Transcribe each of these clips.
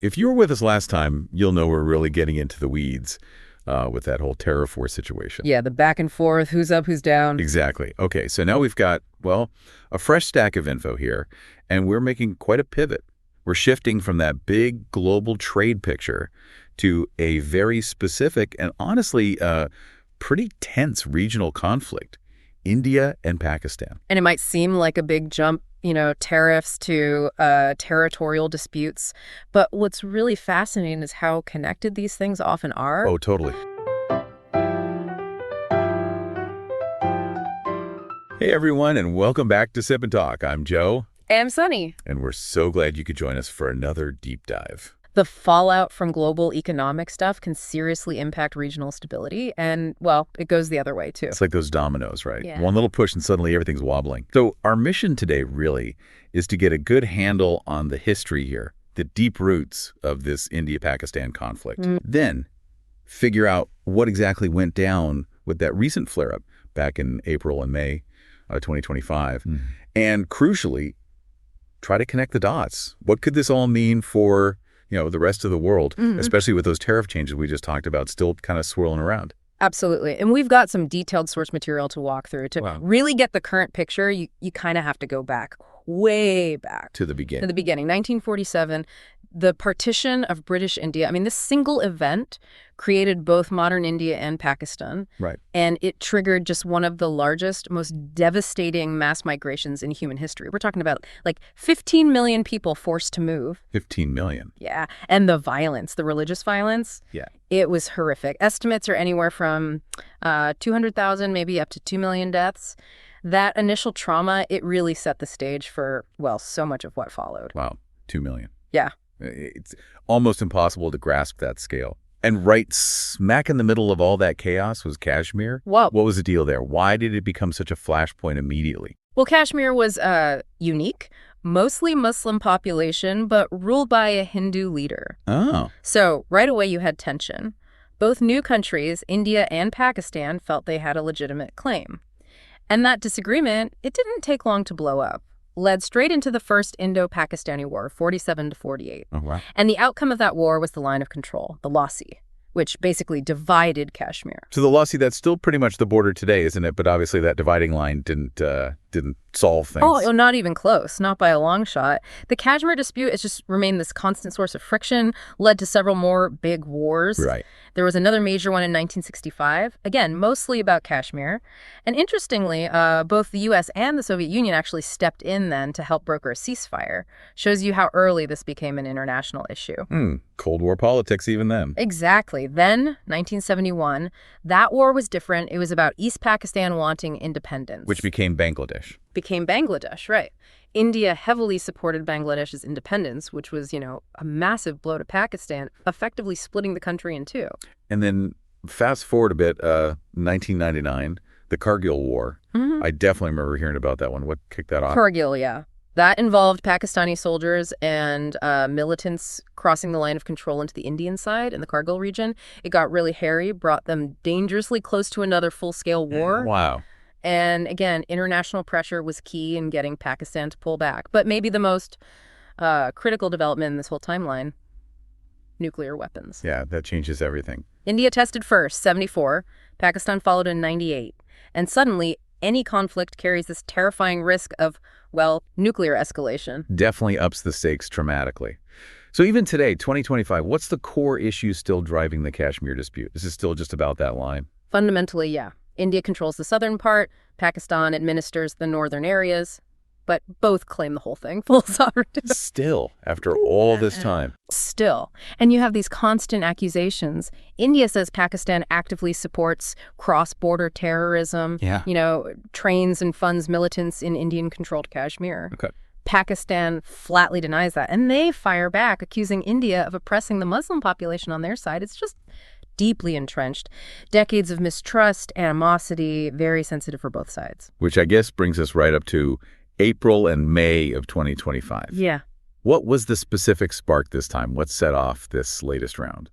If you were with us last time, you'll know we're really getting into the weeds with that whole tariff war situation. Yeah, the back and forth, who's up, who's down. Exactly. Okay, so now we've got, well, a fresh stack of info here, and we're making quite a pivot. We're shifting from that big global trade picture to a very specific and honestly pretty tense regional conflict, India and Pakistan. And it might seem like a big jump, tariffs to territorial disputes. But what's really fascinating is how connected these things often are. Oh, totally. Hey, everyone, and welcome back to Sip and Talk. I'm Joe. And I'm Sunny. And we're so glad you could join us for another deep dive. The fallout from global economic stuff can seriously impact regional stability. And, well, it goes the other way, too. It's like those dominoes, right? Yeah. One little push and suddenly everything's wobbling. So our mission today really is to get a good handle on the history here, the deep roots of this India-Pakistan conflict. Then figure out what exactly went down with that recent flare-up back in April and May 2025. And crucially, try to connect the dots. What could this all mean for the rest of the world, especially with those tariff changes we just talked about still kind of swirling around? Absolutely. And we've got some detailed source material to walk through. To really get the current picture, you kind of have to go back, way back. To the beginning. 1947, the partition of British India. I mean, this single event created both modern India and Pakistan. Right. And it triggered just one of the largest, most devastating mass migrations in human history. We're talking about like 15 million people forced to move. 15 million. Yeah. And the violence, the religious violence. Yeah. It was horrific. Estimates are anywhere from 200,000, maybe up to 2 million deaths. That initial trauma, it really set the stage for, well, so much of what followed. Wow. 2 million. Yeah. It's almost impossible to grasp that scale. And right smack in the middle of all that chaos was Kashmir. Whoa. What was the deal there? Why did it become such a flashpoint immediately? Well, Kashmir was unique, mostly Muslim population, but ruled by a Hindu leader. Oh. So right away you had tension. Both new countries, India and Pakistan, felt they had a legitimate claim. And that disagreement, it didn't take long to blow up. Led straight into the First Indo-Pakistani War, 47 to 48. Oh, wow. And the outcome of that war was the line of control, the Lasi, which basically divided Kashmir. So the Lasi, that's still pretty much the border today, isn't it? But obviously that dividing line didn't solve things. Oh, not even close, not by a long shot. The Kashmir dispute has just remained this constant source of friction, led to several more big wars. Right. There was another major one in 1965, again, mostly about Kashmir. And interestingly, both the U.S. and the Soviet Union actually stepped in then to help broker a ceasefire. Shows you how early this became an international issue. Cold War politics even then. Exactly. Then, 1971, that war was different. It was about East Pakistan wanting independence. Which became Bangladesh. Became Bangladesh, right. India heavily supported Bangladesh's independence, which was, a massive blow to Pakistan, effectively splitting the country in two. And then fast forward a bit, 1999, the Kargil War. I definitely remember hearing about that one. What kicked that off? Kargil, yeah. That involved Pakistani soldiers and militants crossing the line of control into the Indian side in the Kargil region. It got really hairy, brought them dangerously close to another full-scale war. Wow. And again, international pressure was key in getting Pakistan to pull back. But maybe the most critical development in this whole timeline, nuclear weapons. Yeah, that changes everything. India tested first, 74. Pakistan followed in 98. And suddenly, any conflict carries this terrifying risk of, well, nuclear escalation. Definitely ups the stakes dramatically. So even today, 2025, what's the core issue still driving the Kashmir dispute? Is it still just about that line? Fundamentally, yeah. India controls the southern part, Pakistan administers the northern areas, but both claim the whole thing, full sovereignty. Still, after all this time. Still. And you have these constant accusations. India says Pakistan actively supports cross-border terrorism, trains and funds militants in Indian-controlled Kashmir. Okay. Pakistan flatly denies that, and they fire back, accusing India of oppressing the Muslim population on their side. It's just deeply entrenched. Decades of mistrust, animosity, very sensitive for both sides. Which I guess brings us right up to April and May of 2025. Yeah. What was the specific spark this time? What set off this latest round?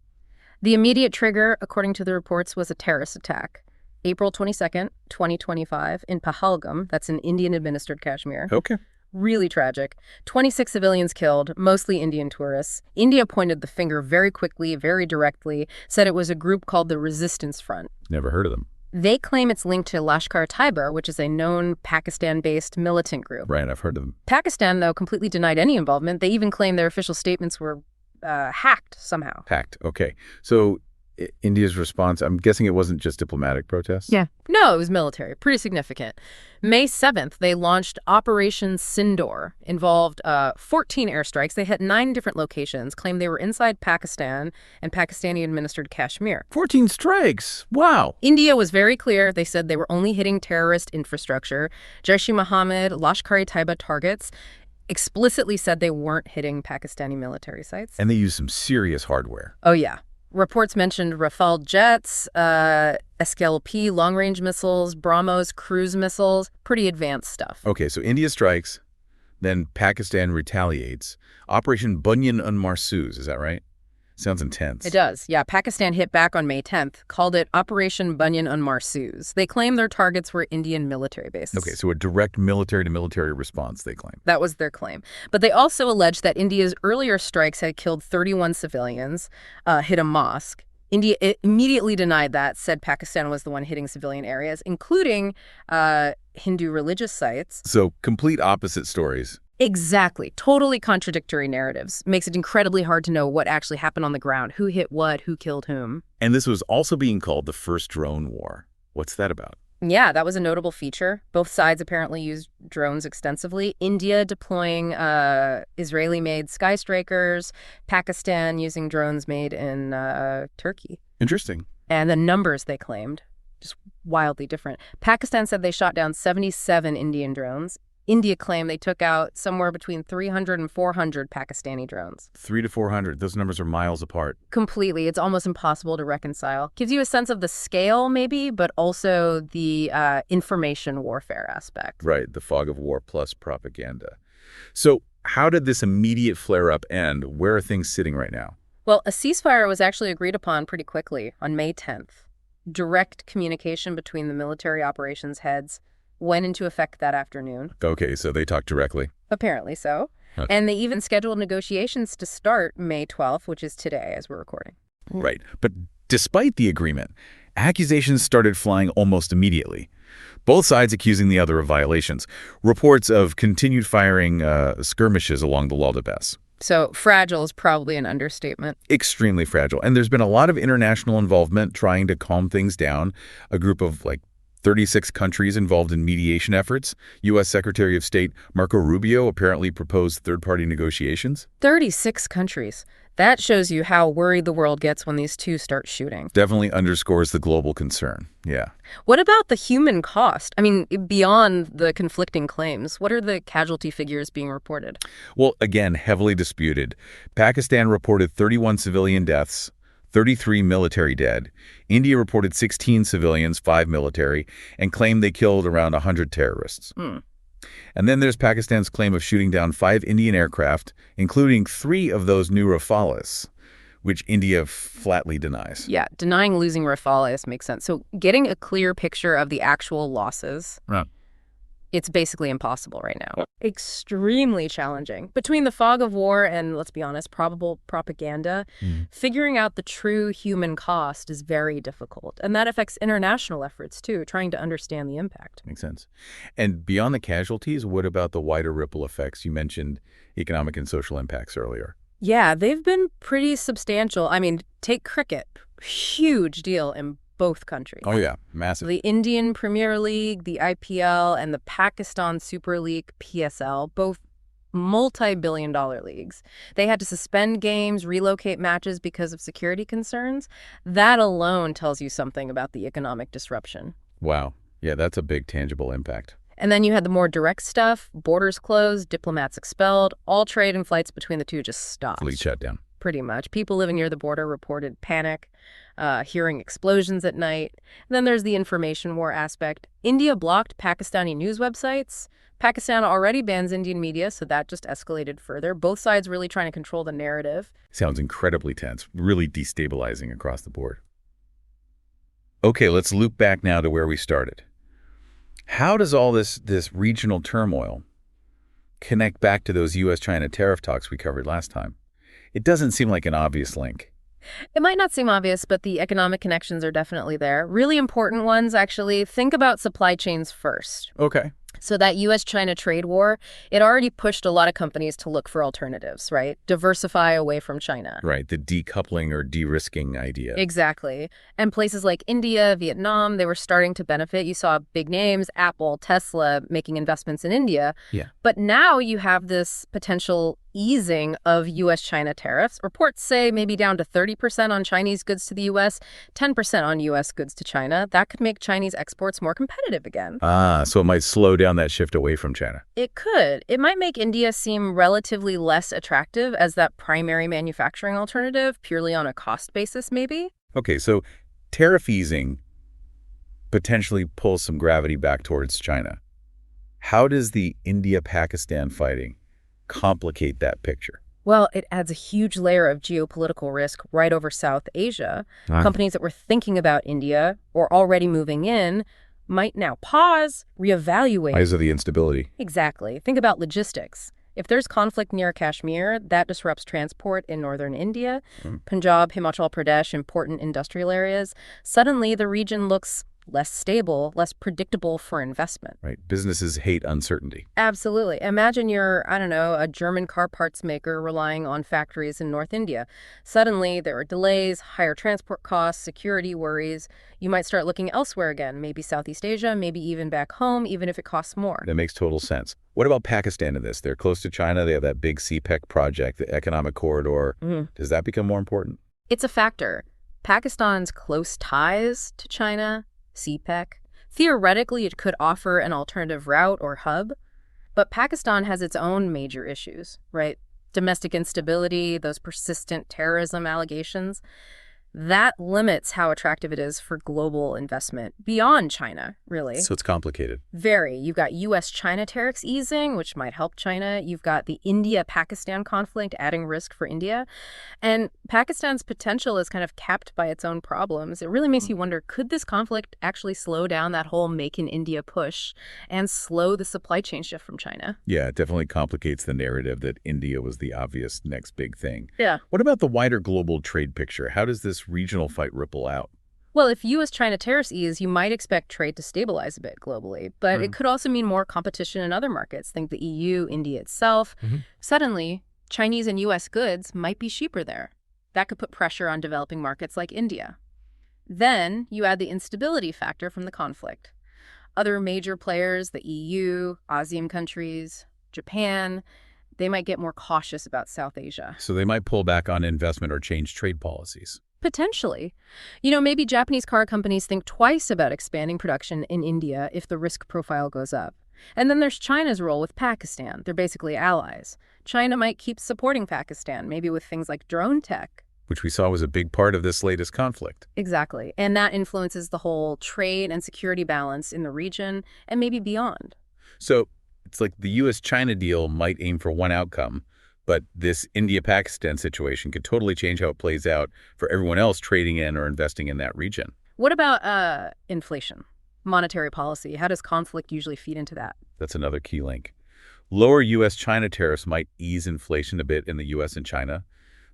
The immediate trigger, according to the reports, was a terrorist attack. April 22nd, 2025, in Pahalgam, that's in Indian-administered Kashmir. Okay. Really tragic. 26 civilians killed, mostly Indian tourists. India pointed the finger very quickly, very directly, said it was a group called the Resistance Front. Never heard of them. They claim it's linked to Lashkar-e-Taiba, which is a known Pakistan-based militant group. Right, I've heard of them. Pakistan, though, completely denied any involvement. They even claim their official statements were hacked somehow. Hacked, okay. So India's response, I'm guessing it wasn't just diplomatic protests? Yeah. No, it was military. Pretty significant. May 7th, they launched Operation Sindoor, involved 14 airstrikes. They hit 9 different locations, claimed they were inside Pakistan and Pakistani-administered Kashmir. 14 strikes! Wow! India was very clear. They said they were only hitting terrorist infrastructure. Jaish-e-Mohammed, Lashkar-e-Taiba targets explicitly said they weren't hitting Pakistani military sites. And they used some serious hardware. Oh, yeah. Reports mentioned Rafale jets, SKLP long-range missiles, BrahMos cruise missiles, pretty advanced stuff. Okay, so India strikes, then Pakistan retaliates. Operation Bunyan and Marsoos, is that right? Sounds intense. It does. Yeah, Pakistan hit back on May 10th, called it Operation Bunyan and Marsoos. They claim their targets were Indian military bases. Okay, so a direct military-to-military response, they claim. That was their claim. But they also alleged that India's earlier strikes had killed 31 civilians, hit a mosque. India immediately denied that, said Pakistan was the one hitting civilian areas, including Hindu religious sites. So complete opposite stories. Exactly. Totally contradictory narratives. Makes it incredibly hard to know what actually happened on the ground, who hit what, who killed whom. And this was also being called the first drone war. What's that about? Yeah, that was a notable feature. Both sides apparently used drones extensively. India deploying Israeli-made Sky Strikers, Pakistan using drones made in Turkey. Interesting. And the numbers they claimed, just wildly different. Pakistan said they shot down 77 Indian drones. India claimed they took out somewhere between 300 and 400 Pakistani drones. 300 to 400. Those numbers are miles apart. Completely. It's almost impossible to reconcile. Gives you a sense of the scale, maybe, but also the information warfare aspect. Right. The fog of war plus propaganda. So how did this immediate flare-up end? Where are things sitting right now? Well, a ceasefire was actually agreed upon pretty quickly on May 10th. Direct communication between the military operations heads went into effect that afternoon. Okay, so they talked directly. Apparently so. Okay. And they even scheduled negotiations to start May 12th, which is today as we're recording. Right. But despite the agreement, accusations started flying almost immediately. Both sides accusing the other of violations. Reports of continued firing skirmishes along the Lal Pass. So fragile is probably an understatement. Extremely fragile. And there's been a lot of international involvement trying to calm things down. A group of 36 countries involved in mediation efforts. U.S. Secretary of State Marco Rubio apparently proposed third-party negotiations. 36 countries. That shows you how worried the world gets when these two start shooting. Definitely underscores the global concern. Yeah. What about the human cost? I mean, beyond the conflicting claims, what are the casualty figures being reported? Well, again, heavily disputed. Pakistan reported 31 civilian deaths, 33 military dead. India reported 16 civilians, 5 military, and claimed they killed around 100 terrorists. And then there's Pakistan's claim of shooting down 5 Indian aircraft, including 3 of those new Rafales, which India flatly denies. Yeah, denying losing Rafales makes sense. So getting a clear picture of the actual losses, it's basically impossible right now. Extremely challenging. Between the fog of war and, let's be honest, probable propaganda, figuring out the true human cost is very difficult. And that affects international efforts, too, trying to understand the impact. Makes sense. And beyond the casualties, what about the wider ripple effects? You mentioned economic and social impacts earlier. Yeah, they've been pretty substantial. I mean, take cricket. Huge deal in both countries. Oh, yeah. Massive. The Indian Premier League, the IPL, and the Pakistan Super League, PSL, both multi-billion-dollar leagues. They had to suspend games, relocate matches because of security concerns. That alone tells you something about the economic disruption. Wow. Yeah, that's a big tangible impact. And then you had the more direct stuff, borders closed, diplomats expelled, all trade and flights between the two just stopped. Fleet shutdown. Pretty much. People living near the border reported panic, hearing explosions at night. And then there's the information war aspect. India blocked Pakistani news websites. Pakistan already bans Indian media, so that just escalated further. Both sides really trying to control the narrative. Sounds incredibly tense, really destabilizing across the board. Okay, let's loop back now to where we started. How does all this regional turmoil connect back to those U.S.-China tariff talks we covered last time? It doesn't seem like an obvious link. It might not seem obvious, but the economic connections are definitely there. Really important ones, actually. Think about supply chains first. Okay. So that U.S.-China trade war, it already pushed a lot of companies to look for alternatives, right? Diversify away from China. Right, the decoupling or de-risking idea. Exactly. And places like India, Vietnam, they were starting to benefit. You saw big names, Apple, Tesla, making investments in India. Yeah. But now you have this potential easing of U.S.-China tariffs. Reports say maybe down to 30% on Chinese goods to the U.S., 10% on U.S. goods to China. That could make Chinese exports more competitive again. So it might slow down that shift away from China. It could. It might make India seem relatively less attractive as that primary manufacturing alternative, purely on a cost basis, maybe. Okay, so tariff easing potentially pulls some gravity back towards China. How does the India-Pakistan fighting complicate that picture? Well, it adds a huge layer of geopolitical risk right over South Asia. Companies that were thinking about India or already moving in might now pause, reevaluate. Because of the instability. Exactly. Think about logistics. If there's conflict near Kashmir, that disrupts transport in northern India. Punjab, Himachal Pradesh, important industrial areas. Suddenly, the region looks less stable, less predictable for investment. Right. Businesses hate uncertainty. Absolutely. Imagine you're, I don't know, a German car parts maker relying on factories in North India. Suddenly, there are delays, higher transport costs, security worries. You might start looking elsewhere again, maybe Southeast Asia, maybe even back home, even if it costs more. That makes total sense. What about Pakistan in this? They're close to China. They have that big CPEC project, the economic corridor. Does that become more important? It's a factor. Pakistan's close ties to China, CPEC. Theoretically, it could offer an alternative route or hub, but Pakistan has its own major issues, right? Domestic instability, those persistent terrorism allegations. That limits how attractive it is for global investment beyond China, really. So it's complicated. Very. You've got U.S.-China tariffs easing, which might help China. You've got the India-Pakistan conflict adding risk for India. And Pakistan's potential is kind of capped by its own problems. It really makes you wonder, could this conflict actually slow down that whole Make in India push and slow the supply chain shift from China? Yeah, it definitely complicates the narrative that India was the obvious next big thing. Yeah. What about the wider global trade picture? How does this regional fight ripple out? Well, if U.S.-China tariffs ease, you might expect trade to stabilize a bit globally, but it could also mean more competition in other markets. Think the EU, India itself. Suddenly, Chinese and U.S. goods might be cheaper there. That could put pressure on developing markets like India. Then you add the instability factor from the conflict. Other major players, the EU, ASEAN countries, Japan, they might get more cautious about South Asia. So they might pull back on investment or change trade policies. Potentially. You know, maybe Japanese car companies think twice about expanding production in India if the risk profile goes up. And then there's China's role with Pakistan. They're basically allies. China might keep supporting Pakistan, maybe with things like drone tech. Which we saw was a big part of this latest conflict. Exactly. And that influences the whole trade and security balance in the region and maybe beyond. So it's like the U.S.-China deal might aim for one outcome, but this India-Pakistan situation could totally change how it plays out for everyone else trading in or investing in that region. What about inflation, monetary policy? How does conflict usually feed into that? That's another key link. Lower U.S.-China tariffs might ease inflation a bit in the U.S. and China,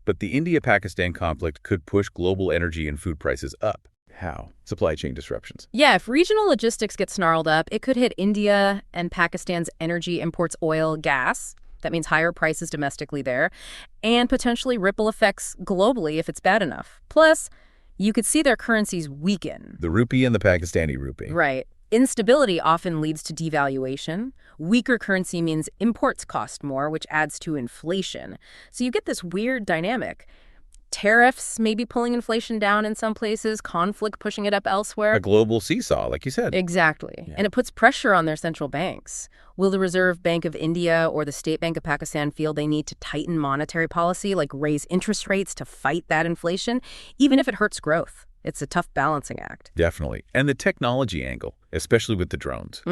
but the India-Pakistan conflict could push global energy and food prices up. How? Supply chain disruptions. Yeah, if regional logistics get snarled up, it could hit India and Pakistan's energy imports oil, gas. That means higher prices domestically there, and potentially ripple effects globally if it's bad enough. Plus, you could see their currencies weaken. The rupee and the Pakistani rupee. Right. Instability often leads to devaluation. Weaker currency means imports cost more, which adds to inflation. So you get this weird dynamic. Tariffs maybe pulling inflation down in some places, conflict pushing it up elsewhere. A global seesaw, like you said. Exactly. Yeah. And it puts pressure on their central banks. Will the Reserve Bank of India or the State Bank of Pakistan feel they need to tighten monetary policy, like raise interest rates to fight that inflation, even if it hurts growth? It's a tough balancing act. Definitely. And the technology angle, especially with the drones.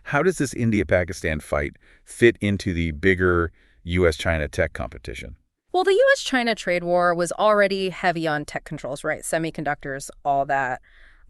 How does this India-Pakistan fight fit into the bigger U.S.-China tech competition? Well, the U.S.-China trade war was already heavy on tech controls, right? Semiconductors, all that.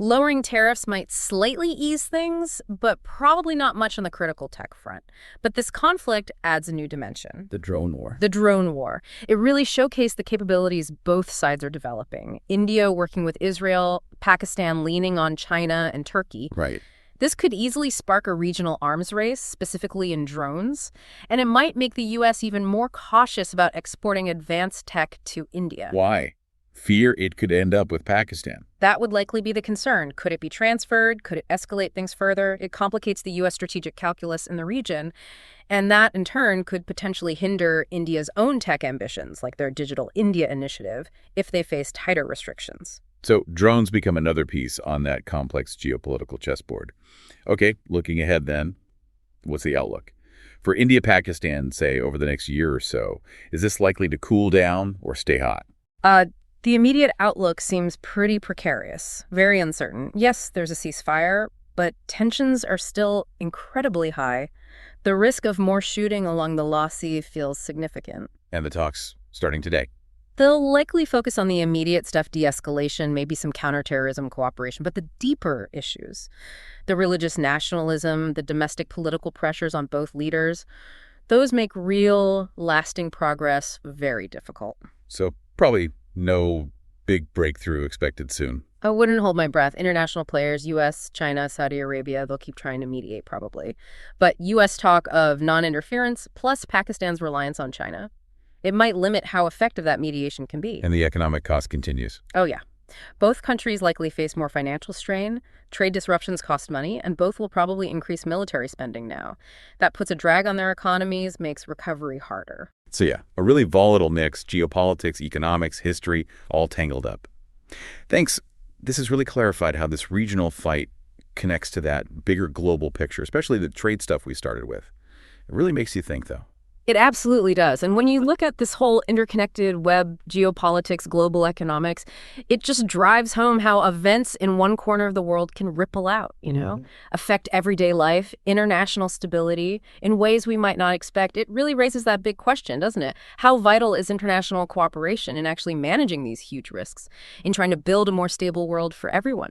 Lowering tariffs might slightly ease things, but probably not much on the critical tech front. But this conflict adds a new dimension. The drone war. The drone war. It really showcased the capabilities both sides are developing. India working with Israel, Pakistan leaning on China and Turkey. Right. This could easily spark a regional arms race, specifically in drones, and it might make the U.S. even more cautious about exporting advanced tech to India. Why? Fear it could end up with Pakistan. That would likely be the concern. Could it be transferred? Could it escalate things further? It complicates the U.S. strategic calculus in the region, and that, in turn, could potentially hinder India's own tech ambitions, like their Digital India initiative, if they face tighter restrictions. So drones become another piece on that complex geopolitical chessboard. Okay, looking ahead then, what's the outlook? For India-Pakistan, say, over the next year or so, is this likely to cool down or stay hot? The immediate outlook seems pretty precarious, very uncertain. Yes, there's a ceasefire, but tensions are still incredibly high. The risk of more shooting along the Law Sea feels significant. And the talks starting today. They'll likely focus on the immediate stuff, de-escalation, maybe some counterterrorism cooperation, but the deeper issues, the religious nationalism, the domestic political pressures on both leaders, those make real, lasting progress very difficult. So probably no big breakthrough expected soon. I wouldn't hold my breath. International players, U.S., China, Saudi Arabia, they'll keep trying to mediate probably. But U.S. talk of non-interference plus Pakistan's reliance on China, it might limit how effective that mediation can be. And the economic cost continues. Oh, yeah. Both countries likely face more financial strain, trade disruptions cost money, and both will probably increase military spending now. That puts a drag on their economies, makes recovery harder. So yeah, a really volatile mix, geopolitics, economics, history, all tangled up. Thanks. This has really clarified how this regional fight connects to that bigger global picture, especially the trade stuff we started with. It really makes you think, though. It absolutely does. And when you look at this whole interconnected web, geopolitics, global economics, it just drives home how events in one corner of the world can ripple out, affect everyday life, international stability in ways we might not expect. It really raises that big question, doesn't it? How vital is international cooperation in actually managing these huge risks, in trying to build a more stable world for everyone?